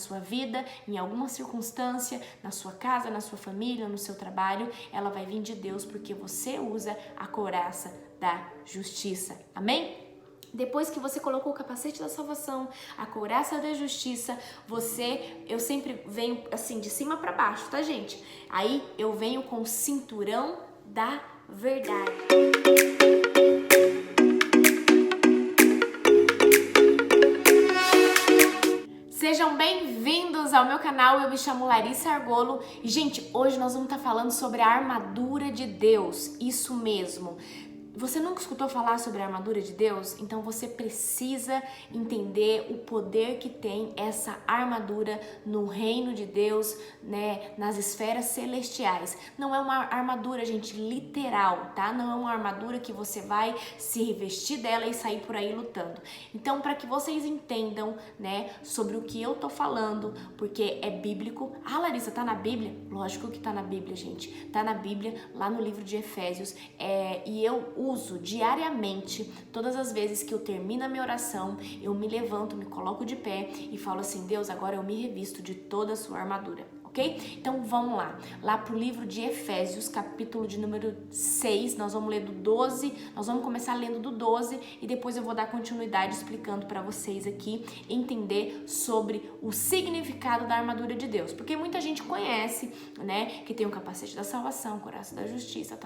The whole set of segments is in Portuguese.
sua vida, em alguma circunstância, na sua casa, na sua família, no seu trabalho, ela vai vir de Deus porque você usa a couraça da justiça. Amém? Depois que você colocou o capacete da salvação, a couraça da justiça, eu sempre venho assim de cima para baixo, tá, gente? Aí eu venho com o cinturão da verdade. Sejam bem-vindos ao meu canal, eu me chamo Larissa Argolo e, gente, hoje nós vamos estar falando sobre a armadura de Deus, isso mesmo. Você nunca escutou falar sobre a armadura de Deus? Então você precisa entender o poder que tem essa armadura no reino de Deus, né, nas esferas celestiais. Não é uma armadura, gente, literal, tá? Não é uma armadura que você vai se revestir dela e sair por aí lutando. Então, para que vocês entendam, né, sobre o que eu tô falando, porque é bíblico. Ah, Larissa, tá na Bíblia? Lógico que tá na Bíblia, gente. Tá na Bíblia, lá no livro de Efésios. E eu uso diariamente, todas as vezes que eu termino a minha oração, eu me levanto, me coloco de pé e falo assim: Deus, agora eu me revisto de toda a sua armadura. Ok? Então vamos lá pro livro de Efésios, capítulo de número 6, nós vamos ler do 12, nós vamos começar lendo do 12 e depois eu vou dar continuidade explicando para vocês aqui, entender sobre o significado da armadura de Deus, porque muita gente conhece, né, que tem o capacete da salvação, o coração da justiça,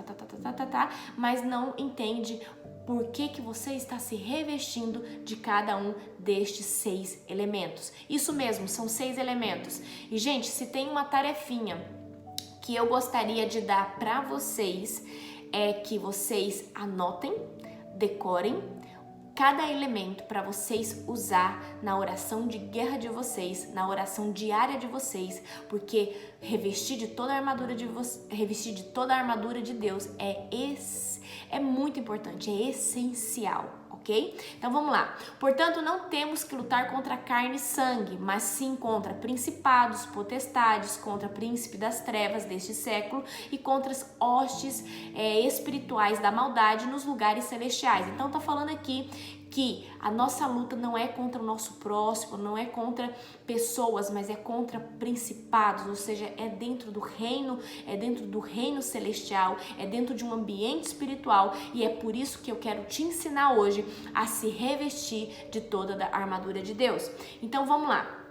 mas não entende por que você está se revestindo de cada um destes 6 elementos. Isso mesmo, são 6 elementos. E, gente, se tem uma tarefinha que eu gostaria de dar para vocês, é que vocês anotem, decorem cada elemento para vocês usar na oração de guerra de vocês, na oração diária de vocês, porque revestir de toda a armadura de Deus é muito importante, é essencial. Ok? Então vamos lá. Portanto, não temos que lutar contra carne e sangue, mas sim contra principados, potestades, contra príncipe das trevas deste século e contra as hostes espirituais da maldade nos lugares celestiais. Então tá falando aqui que a nossa luta não é contra o nosso próximo, não é contra pessoas, mas é contra principados, ou seja, é dentro do reino celestial, é dentro de um ambiente espiritual, e é por isso que eu quero te ensinar hoje a se revestir de toda a armadura de Deus. Então vamos lá.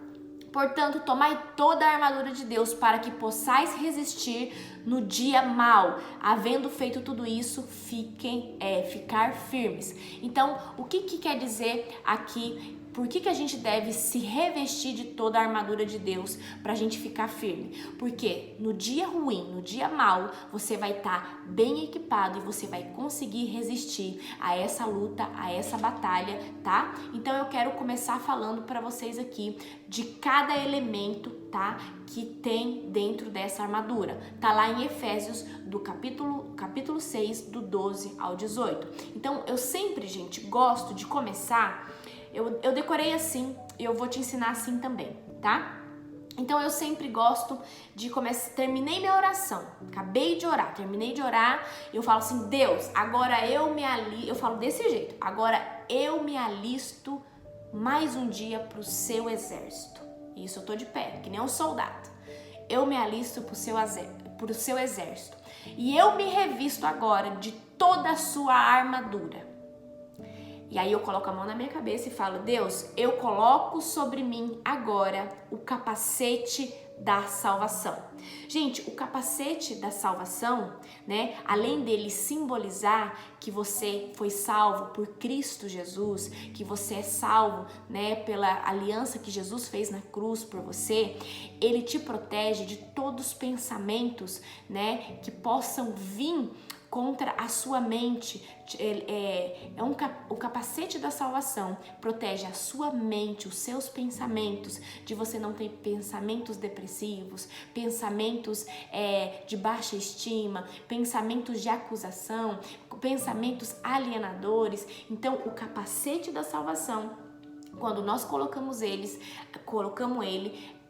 Portanto, tomai toda a armadura de Deus para que possais resistir no dia mau. Havendo feito tudo isso, ficar firmes. Então, o que quer dizer aqui? Por que a gente deve se revestir de toda a armadura de Deus para a gente ficar firme? Porque no dia ruim, no dia mau, você vai estar bem equipado e você vai conseguir resistir a essa luta, a essa batalha, tá? Então eu quero começar falando para vocês aqui de cada elemento, tá? Que tem dentro dessa armadura. Tá lá em Efésios, do capítulo 6, do 12 ao 18. Então eu sempre, gente, gosto de começar. Eu decorei assim e eu vou te ensinar assim também, tá? Então eu sempre gosto de começar, terminei minha oração, acabei de orar, terminei de orar, eu falo assim: Deus, agora eu falo desse jeito, agora eu me alisto mais um dia pro seu exército. Isso eu tô de pé, que nem um soldado. Eu me alisto pro seu exército. E eu me revisto agora de toda a sua armadura. E aí eu coloco a mão na minha cabeça e falo: Deus, eu coloco sobre mim agora o capacete da salvação. Gente, o capacete da salvação, né, além dele simbolizar que você foi salvo por Cristo Jesus, que você é salvo, né, pela aliança que Jesus fez na cruz por você, ele te protege de todos os pensamentos, né, que possam vir contra a sua mente. O capacete da salvação protege a sua mente, os seus pensamentos, de você não ter pensamentos depressivos, pensamentos de baixa estima, pensamentos de acusação, pensamentos alienadores. Então, o capacete da salvação, quando nós colocamos ele,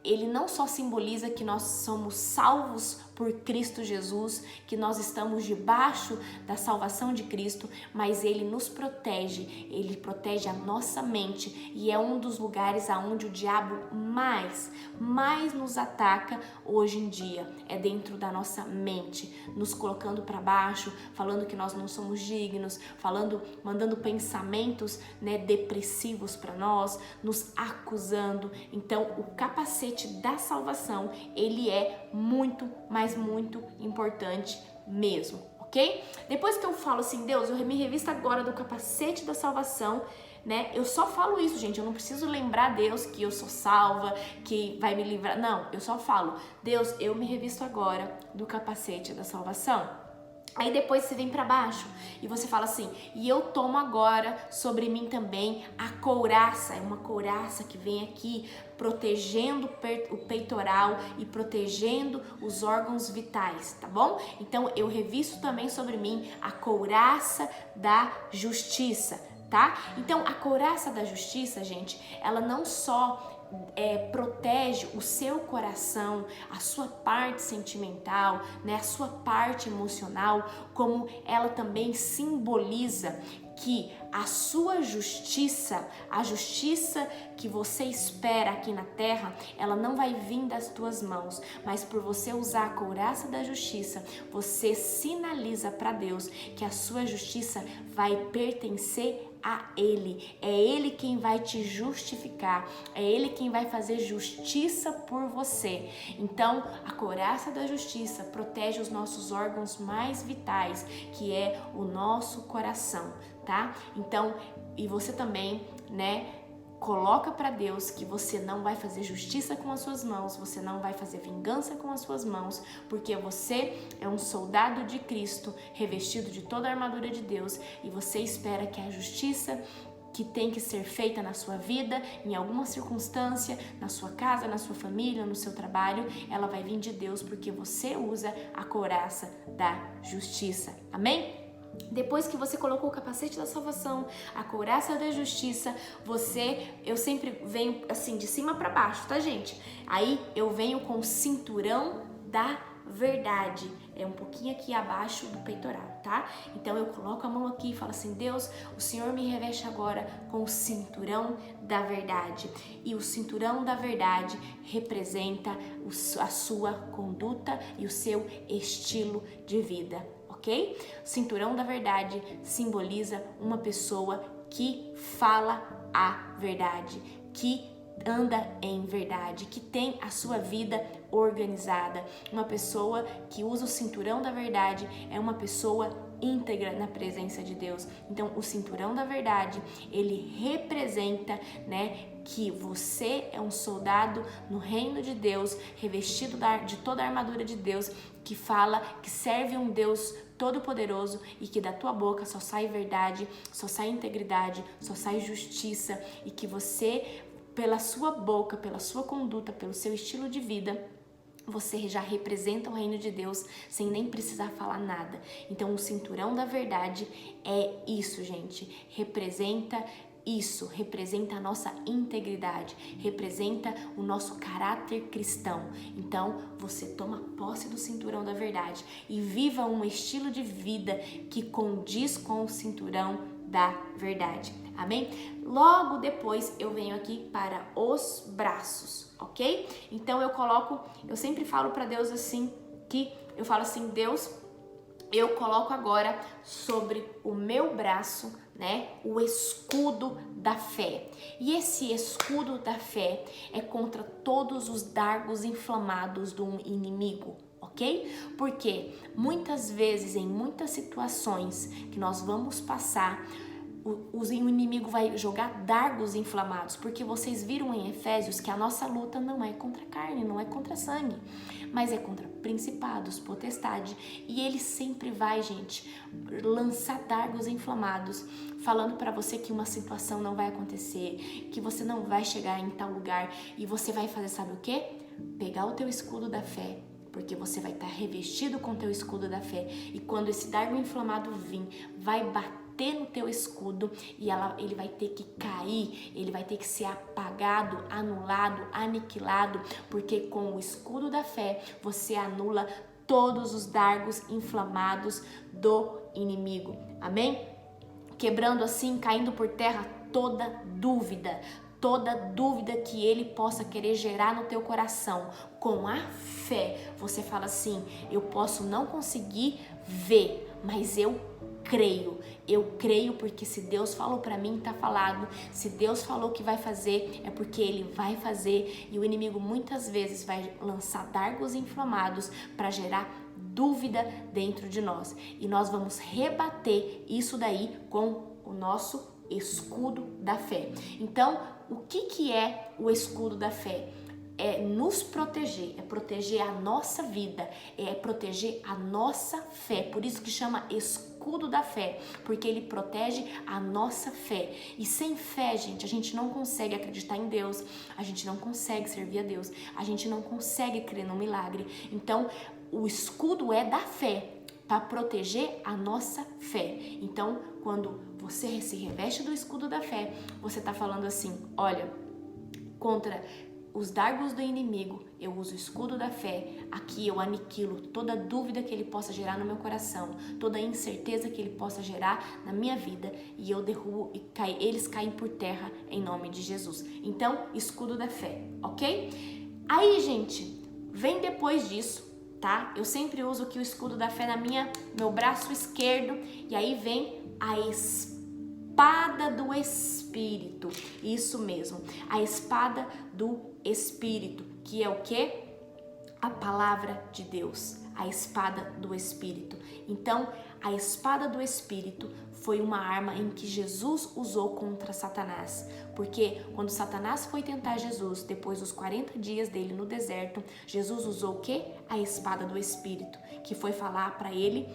ele não só simboliza que nós somos salvos por Cristo Jesus, que nós estamos debaixo da salvação de Cristo, mas Ele nos protege, Ele protege a nossa mente e é um dos lugares aonde o diabo mais nos ataca hoje em dia, é dentro da nossa mente, nos colocando para baixo, falando que nós não somos dignos, mandando pensamentos, né, depressivos para nós, nos acusando. Então, o capacete da salvação, ele é muito, mas muito importante mesmo, ok? Depois que eu falo assim, Deus, eu me revisto agora do capacete da salvação, né? Eu só falo isso, gente, eu não preciso lembrar Deus que eu sou salva, que vai me livrar, não, eu só falo, Deus, eu me revisto agora do capacete da salvação. Aí depois você vem para baixo e você fala assim, e eu tomo agora sobre mim também a couraça, é uma couraça que vem aqui protegendo o peitoral e protegendo os órgãos vitais, tá bom? Então eu revisto também sobre mim a couraça da justiça, tá? Então a couraça da justiça, gente, ela não só protege o seu coração, a sua parte sentimental, né, a sua parte emocional, como ela também simboliza que a sua justiça, a justiça que você espera aqui na terra, ela não vai vir das tuas mãos, mas por você usar a couraça da justiça, você sinaliza para Deus que a sua justiça vai pertencer a Ele. É Ele quem vai te justificar, é Ele quem vai fazer justiça por você. Então, a couraça da justiça protege os nossos órgãos mais vitais, que é o nosso coração, tá? Então, e você também, né, coloca para Deus que você não vai fazer justiça com as suas mãos, você não vai fazer vingança com as suas mãos, porque você é um soldado de Cristo, revestido de toda a armadura de Deus, e você espera que a justiça que tem que ser feita na sua vida, em alguma circunstância, na sua casa, na sua família, no seu trabalho, ela vai vir de Deus, porque você usa a couraça da justiça. Amém? Depois que você colocou o capacete da salvação, a couraça da justiça, eu sempre venho assim de cima para baixo, tá, gente? Aí eu venho com o cinturão da verdade, é um pouquinho aqui abaixo do peitoral, tá? Então eu coloco a mão aqui e falo assim, Deus, o Senhor me reveste agora com o cinturão da verdade. E o cinturão da verdade representa a sua conduta e o seu estilo de vida. Ok? Cinturão da verdade simboliza uma pessoa que fala a verdade, que anda em verdade, que tem a sua vida organizada. Uma pessoa que usa o cinturão da verdade é uma pessoa íntegra na presença de Deus. Então, o cinturão da verdade, ele representa, né, que você é um soldado no reino de Deus, revestido de toda a armadura de Deus, que fala, que serve um Deus todo-poderoso e que da tua boca só sai verdade, só sai integridade, só sai justiça, e que você, pela sua boca, pela sua conduta, pelo seu estilo de vida, você já representa o reino de Deus sem nem precisar falar nada. Então, o cinturão da verdade é isso, gente. Representa isso, representa a nossa integridade, representa o nosso caráter cristão. Então, você toma posse do cinturão da verdade e viva um estilo de vida que condiz com o cinturão da verdade. Amém? Logo depois eu venho aqui para os braços, ok? Então eu sempre falo para Deus assim, eu falo assim, Deus, eu coloco agora sobre o meu braço, né, o escudo da fé. E esse escudo da fé é contra todos os dardos inflamados do inimigo. Ok? Porque muitas vezes, em muitas situações que nós vamos passar, o inimigo vai jogar dardos inflamados, porque vocês viram em Efésios que a nossa luta não é contra carne, não é contra sangue, mas é contra principados, potestade, e ele sempre vai, gente, lançar dardos inflamados, falando para você que uma situação não vai acontecer, que você não vai chegar em tal lugar, e você vai fazer, sabe o quê? Pegar o teu escudo da fé, porque você vai estar revestido com o teu escudo da fé, e quando esse dardo inflamado vir, vai bater no teu escudo e ele vai ter que cair, ele vai ter que ser apagado, anulado, aniquilado, porque com o escudo da fé você anula todos os dardos inflamados do inimigo. Amém? Quebrando assim, caindo por terra toda dúvida que ele possa querer gerar no teu coração. Com a fé, você fala assim: eu posso não conseguir ver, mas eu creio porque se Deus falou para mim, tá falado. Se Deus falou que vai fazer, é porque ele vai fazer. E o inimigo muitas vezes vai lançar dardos inflamados para gerar dúvida dentro de nós. E nós vamos rebater isso daí com o nosso escudo da fé. Então, o que é o escudo da fé? É nos proteger, é proteger a nossa vida, é proteger a nossa fé. Por isso que chama escudo da fé, porque ele protege a nossa fé. E sem fé, gente, a gente não consegue acreditar em Deus, a gente não consegue servir a Deus, a gente não consegue crer no milagre. Então, o escudo é da fé, para proteger a nossa fé. Então, quando você se reveste do escudo da fé, você está falando assim: olha, contra os dardos do inimigo, eu uso o escudo da fé. Aqui eu aniquilo toda dúvida que ele possa gerar no meu coração, toda incerteza que ele possa gerar na minha vida, e eu derrubo e eles caem por terra em nome de Jesus. Então, escudo da fé, ok? Aí, gente, vem depois disso, tá? Eu sempre uso aqui o escudo da fé meu braço esquerdo, e aí vem a espada do Espírito. Isso mesmo, a espada do Espírito, que é o quê? A palavra de Deus, a espada do Espírito. Então, a espada do Espírito foi uma arma em que Jesus usou contra Satanás. Porque quando Satanás foi tentar Jesus, depois dos 40 dias dele no deserto, Jesus usou o quê? A espada do Espírito, que foi falar para ele,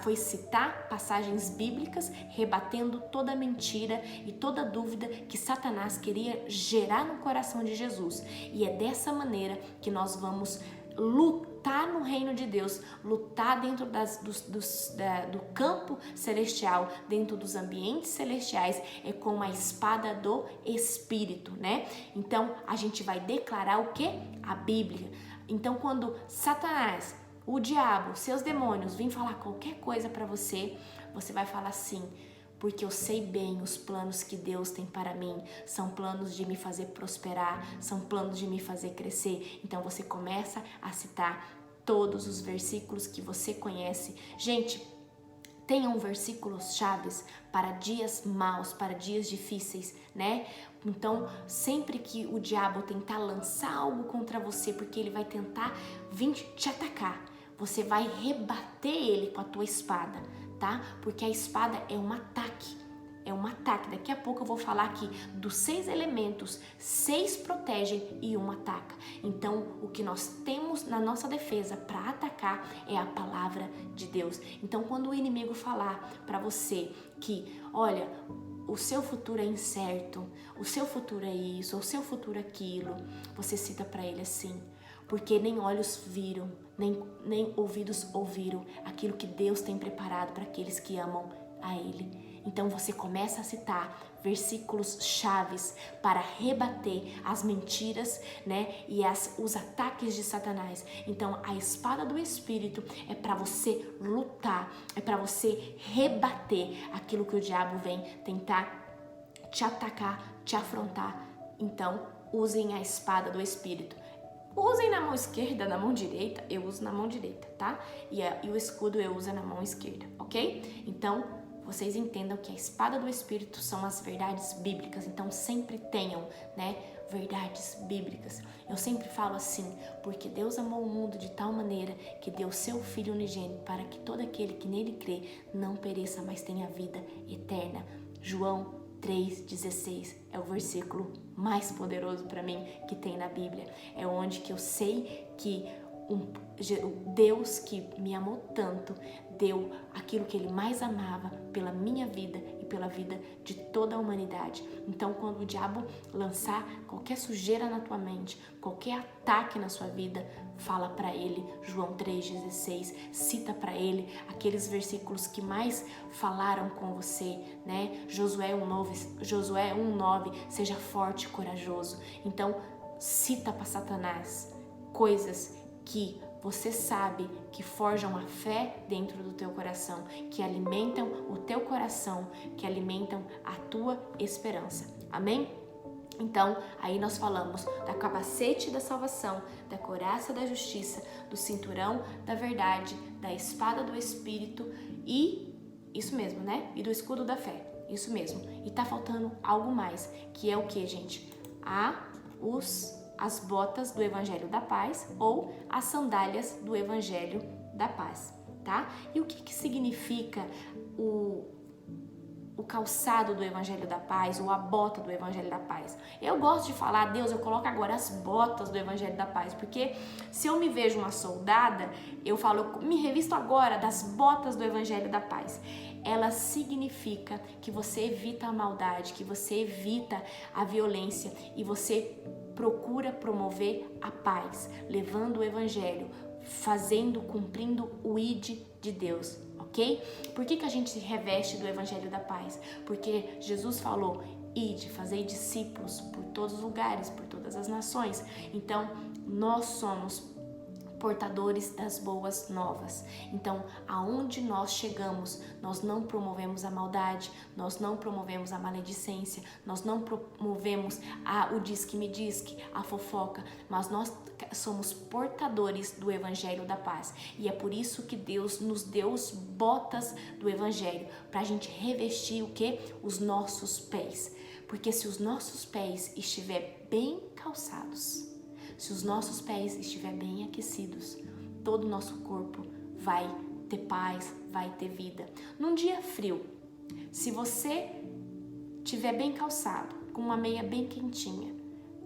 foi citar passagens bíblicas, rebatendo toda mentira e toda dúvida que Satanás queria gerar no coração de Jesus. E é dessa maneira que nós vamos lutar no reino de Deus, lutar dentro do campo celestial, dentro dos ambientes celestiais, é com a espada do Espírito, né? Então, a gente vai declarar o quê? A Bíblia. Então, quando Satanás, o diabo, seus demônios, vêm falar qualquer coisa para você, você vai falar assim: porque eu sei bem os planos que Deus tem para mim, são planos de me fazer prosperar, são planos de me fazer crescer. Então você começa a citar todos os versículos que você conhece. Gente, tenham versículos chaves para dias maus, para dias difíceis, né? Então, sempre que o diabo tentar lançar algo contra você, porque ele vai tentar vir te atacar, você vai rebater ele com a tua espada, tá? Porque a espada é um ataque. É um ataque. Daqui a pouco eu vou falar aqui dos 6 elementos, 6 protegem e 1 ataca. Então, o que nós temos na nossa defesa para atacar é a palavra de Deus. Então, quando o inimigo falar para você que, olha, o seu futuro é incerto, o seu futuro é isso, o seu futuro é aquilo, você cita para ele assim: porque nem olhos viram, nem ouvidos ouviram aquilo que Deus tem preparado para aqueles que amam a Ele. Então você começa a citar versículos chaves para rebater as mentiras, né, e os ataques de Satanás. Então a espada do Espírito é para você lutar, é para você rebater aquilo que o diabo vem tentar te atacar, te afrontar. Então usem a espada do Espírito. Usem na mão esquerda, na mão direita, eu uso na mão direita, tá? E o escudo eu uso na mão esquerda, ok? Então, vocês entendam que a espada do Espírito são as verdades bíblicas. Então, sempre tenham, né, verdades bíblicas. Eu sempre falo assim: porque Deus amou o mundo de tal maneira que deu seu Filho unigênito para que todo aquele que nele crê não pereça, mas tenha vida eterna. João 3,16 é o versículo mais poderoso para mim que tem na Bíblia. É onde que eu sei que o Deus que me amou tanto deu aquilo que Ele mais amava pela minha vida e pela vida de toda a humanidade. Então, quando o diabo lançar qualquer sujeira na tua mente, qualquer ataque na sua vida, fala para ele João 3,16, cita para ele aqueles versículos que mais falaram com você, né? Josué 1,9, seja forte e corajoso. Então, cita para Satanás coisas que você sabe que forjam a fé dentro do teu coração, que alimentam o teu coração, que alimentam a tua esperança. Amém? Então, aí nós falamos da capacete da salvação, da couraça da justiça, do cinturão da verdade, da espada do Espírito e, isso mesmo, né? E do escudo da fé, isso mesmo. E tá faltando algo mais, que é o que, gente? As botas do Evangelho da Paz ou as sandálias do Evangelho da Paz, tá? E o que significa o calçado do Evangelho da Paz ou a bota do Evangelho da Paz? Eu gosto de falar, Deus, eu coloco agora as botas do Evangelho da Paz, porque se eu me vejo uma soldada, eu falo, eu me revisto agora das botas do Evangelho da Paz. Ela significa que você evita a maldade, que você evita a violência e você procura promover a paz, levando o Evangelho, cumprindo o ID de Deus, ok? Por que a gente se reveste do Evangelho da Paz? Porque Jesus falou, ide, fazei discípulos por todos os lugares, por todas as nações. Então, nós somos portadores das boas novas. Então, aonde nós chegamos, nós não promovemos a maldade, nós não promovemos a maledicência, nós não promovemos o diz-que-me-diz-que, a fofoca, mas nós somos portadores do Evangelho da Paz. E é por isso que Deus nos deu as botas do Evangelho, para a gente revestir o quê? Os nossos pés. Porque se os nossos pés estiverem bem calçados, se os nossos pés estiverem bem aquecidos, todo o nosso corpo vai ter paz, vai ter vida. Num dia frio, se você estiver bem calçado, com uma meia bem quentinha,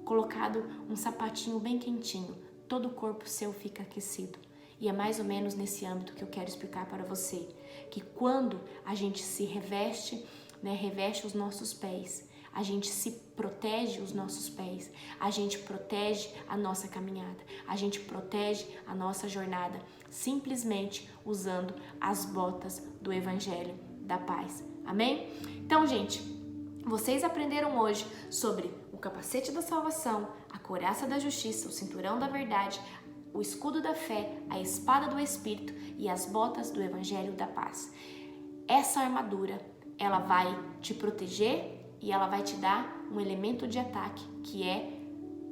colocado um sapatinho bem quentinho, todo o corpo seu fica aquecido. E é mais ou menos nesse âmbito que eu quero explicar para você, que quando a gente se reveste, reveste os nossos pés, a gente se protege os nossos pés, a gente protege a nossa caminhada, a gente protege a nossa jornada, simplesmente usando as botas do Evangelho da Paz. Amém? Então, gente, vocês aprenderam hoje sobre o capacete da salvação, a couraça da justiça, o cinturão da verdade, o escudo da fé, a espada do Espírito e as botas do Evangelho da Paz. Essa armadura, ela vai te proteger e ela vai te dar um elemento de ataque, que é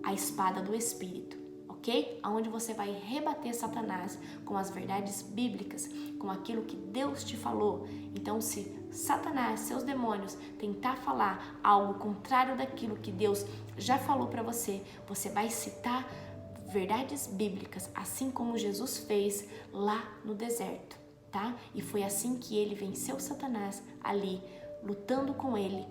a espada do Espírito, ok? Onde você vai rebater Satanás com as verdades bíblicas, com aquilo que Deus te falou. Então, se Satanás, seus demônios, tentar falar algo contrário daquilo que Deus já falou para você, você vai citar verdades bíblicas, assim como Jesus fez lá no deserto, tá? E foi assim que ele venceu Satanás ali, lutando com ele,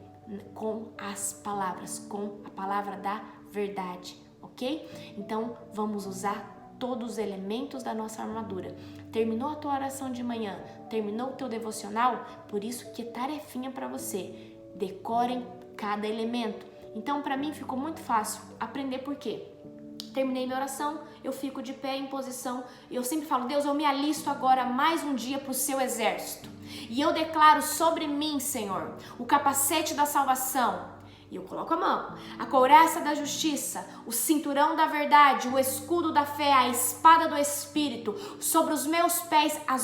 com as palavras, com a palavra da verdade, ok? Então, vamos usar todos os elementos da nossa armadura. Terminou a tua oração de manhã? Terminou o teu devocional? Por isso que é tarefinha para você. Decorem cada elemento. Então, para mim ficou muito fácil aprender por quê? Terminei minha oração, eu fico de pé em posição e eu sempre falo, Deus, eu me alisto agora mais um dia para o seu exército. E eu declaro sobre mim, Senhor, o capacete da salvação. E eu coloco a mão, a couraça da justiça, o cinturão da verdade, o escudo da fé, a espada do Espírito, sobre os meus pés a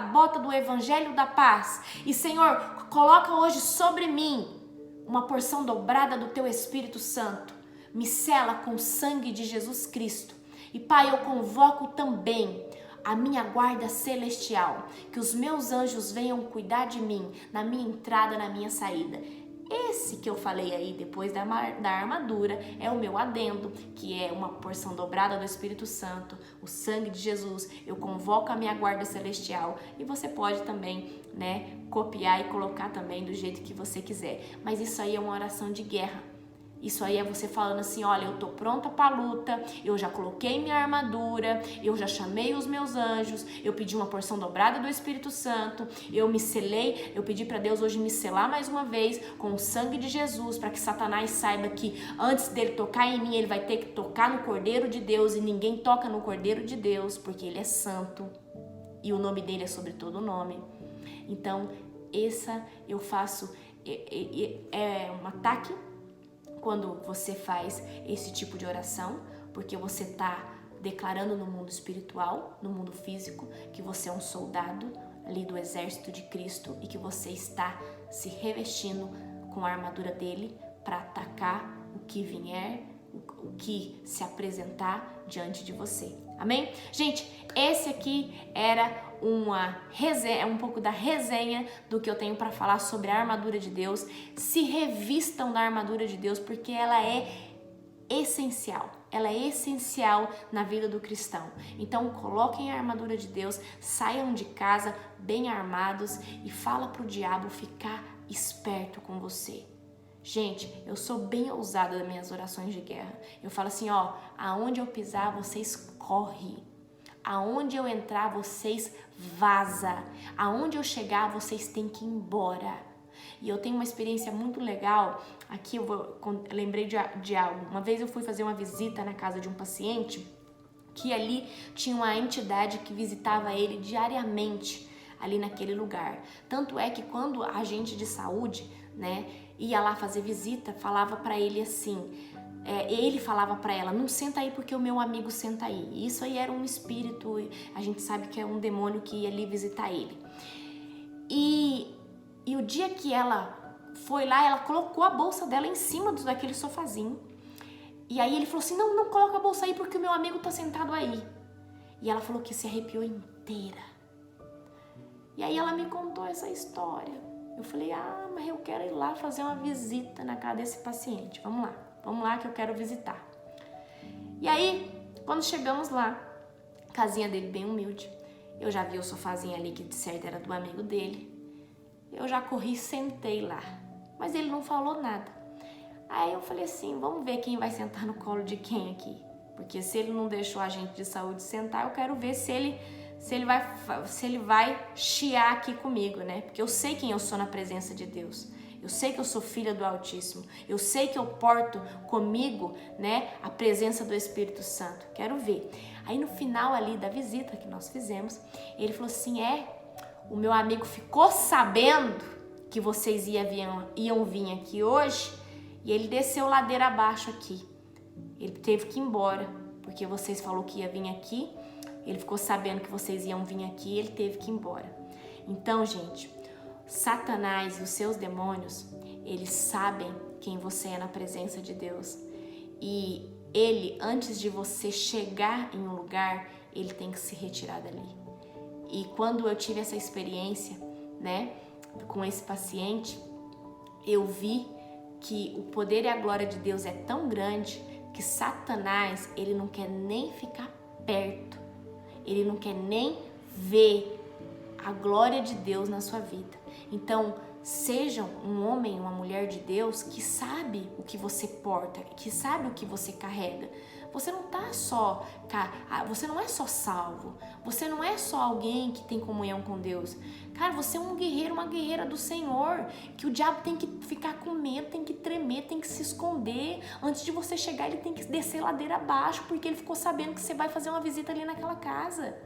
bota do Evangelho da Paz. E, Senhor, coloca hoje sobre mim uma porção dobrada do Teu Espírito Santo. Me sela com o sangue de Jesus Cristo. E, Pai, eu convoco também a minha guarda celestial, que os meus anjos venham cuidar de mim, na minha entrada, na minha saída. Esse que eu falei aí depois da armadura é o meu adendo, que é uma porção dobrada do Espírito Santo, o sangue de Jesus. Eu convoco a minha guarda celestial e você pode também, copiar e colocar também do jeito que você quiser. Mas isso aí é uma oração de guerra. Isso aí é você falando assim, olha, eu tô pronta para a luta, eu já coloquei minha armadura, eu já chamei os meus anjos, eu pedi uma porção dobrada do Espírito Santo, eu me selei, eu pedi para Deus hoje me selar mais uma vez com o sangue de Jesus, para que Satanás saiba que antes dele tocar em mim, ele vai ter que tocar no Cordeiro de Deus, e ninguém toca no Cordeiro de Deus, porque ele é santo, e o nome dele é sobre todo nome. Então, eu faço, é um ataque, quando você faz esse tipo de oração, porque você está declarando no mundo espiritual, no mundo físico, que você é um soldado ali do exército de Cristo e que você está se revestindo com a armadura dele para atacar o que vier, o que se apresentar diante de você. Amém? Gente, esse aqui era uma resenha, um pouco da resenha do que eu tenho para falar sobre a armadura de Deus. Se revistam da armadura de Deus, porque ela é essencial. Ela é essencial na vida do cristão. Então, coloquem a armadura de Deus, saiam de casa bem armados e fala pro diabo ficar esperto com você. Gente, eu sou bem ousada nas minhas orações de guerra. Eu falo assim, ó, aonde eu pisar, vocês correm. Aonde eu entrar, vocês vaza. Aonde eu chegar, vocês têm que ir embora. E eu tenho uma experiência muito legal. Aqui eu lembrei de algo. Uma vez eu fui fazer uma visita na casa de um paciente que ali tinha uma entidade que visitava ele diariamente ali naquele lugar. Tanto é que quando a agente de saúde, né, ia lá fazer visita, falava para ele assim, ele falava para ela, não senta aí porque o meu amigo senta aí. E isso aí era um espírito, a gente sabe que é um demônio que ia ali visitar ele. E o dia que ela foi lá, ela colocou a bolsa dela em cima daquele sofazinho. E aí ele falou assim, não coloca a bolsa aí porque o meu amigo tá sentado aí. E ela falou que se arrepiou inteira. E aí ela me contou essa história. Eu falei, mas eu quero ir lá fazer uma visita na casa desse paciente. Vamos lá que eu quero visitar. E aí, quando chegamos lá, casinha dele bem humilde, eu já vi o sofazinho ali que de certo era do amigo dele. Eu já corri e sentei lá, mas ele não falou nada. Aí eu falei assim, vamos ver quem vai sentar no colo de quem aqui. Porque se ele não deixou a agente de saúde sentar, eu quero ver se ele vai chiar aqui comigo, né? Porque eu sei quem eu sou na presença de Deus. Eu sei que eu sou filha do Altíssimo. Eu sei que eu porto comigo, né, a presença do Espírito Santo. Quero ver. Aí no final ali da visita que nós fizemos, ele falou assim, o meu amigo ficou sabendo que vocês iam vir aqui hoje e ele desceu ladeira abaixo aqui. Ele teve que ir embora, porque vocês falaram que ia vir aqui. Ele ficou sabendo que vocês iam vir aqui e ele teve que ir embora. Então, gente, Satanás e os seus demônios, eles sabem quem você é na presença de Deus. E ele, antes de você chegar em um lugar, ele tem que se retirar dali. E quando eu tive essa experiência, né, com esse paciente, eu vi que o poder e a glória de Deus é tão grande que Satanás, ele não quer nem ficar perto. Ele não quer nem ver a glória de Deus na sua vida. Então, seja um homem, uma mulher de Deus que sabe o que você porta, que sabe o que você carrega. Você não você não é só salvo. Você não é só alguém que tem comunhão com Deus. Cara, você é um guerreiro, uma guerreira do Senhor, que o diabo tem que ficar com medo, tem que tremer, tem que se esconder. Antes de você chegar, ele tem que descer ladeira abaixo, porque ele ficou sabendo que você vai fazer uma visita ali naquela casa.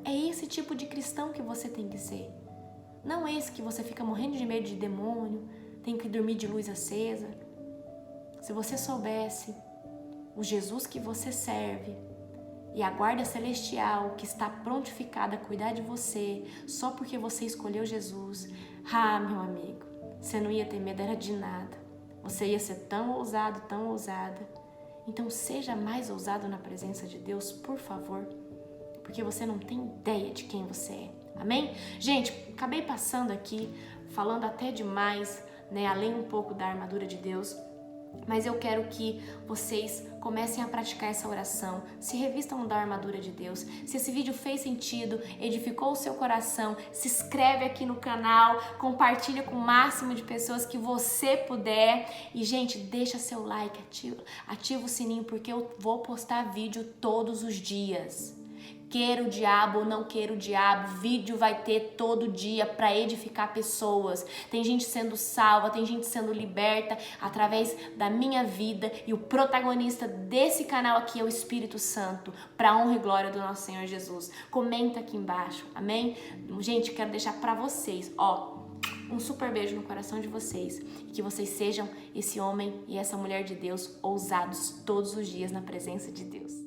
É esse tipo de cristão que você tem que ser. Não esse que você fica morrendo de medo de demônio, tem que dormir de luz acesa. Se você soubesse o Jesus que você serve e a guarda celestial que está prontificada a cuidar de você só porque você escolheu Jesus, meu amigo, você não ia ter medo era de nada. Você ia ser tão ousado, tão ousada. Então seja mais ousado na presença de Deus, por favor, porque você não tem ideia de quem você é. Amém? Gente, acabei passando aqui, falando até demais, né, além um pouco da armadura de Deus, mas eu quero que vocês comecem a praticar essa oração, se revistam da armadura de Deus. Se esse vídeo fez sentido, edificou o seu coração, se inscreve aqui no canal, compartilha com o máximo de pessoas que você puder. E, gente, deixa seu like, ativa o sininho, porque eu vou postar vídeo todos os dias. Queira o diabo ou não queira o diabo, vídeo vai ter todo dia para edificar pessoas. Tem gente sendo salva, tem gente sendo liberta através da minha vida, e o protagonista desse canal aqui é o Espírito Santo, para honra e glória do nosso Senhor Jesus. Comenta aqui embaixo, amém? Gente, quero deixar para vocês, um super beijo no coração de vocês, e que vocês sejam esse homem e essa mulher de Deus ousados todos os dias na presença de Deus.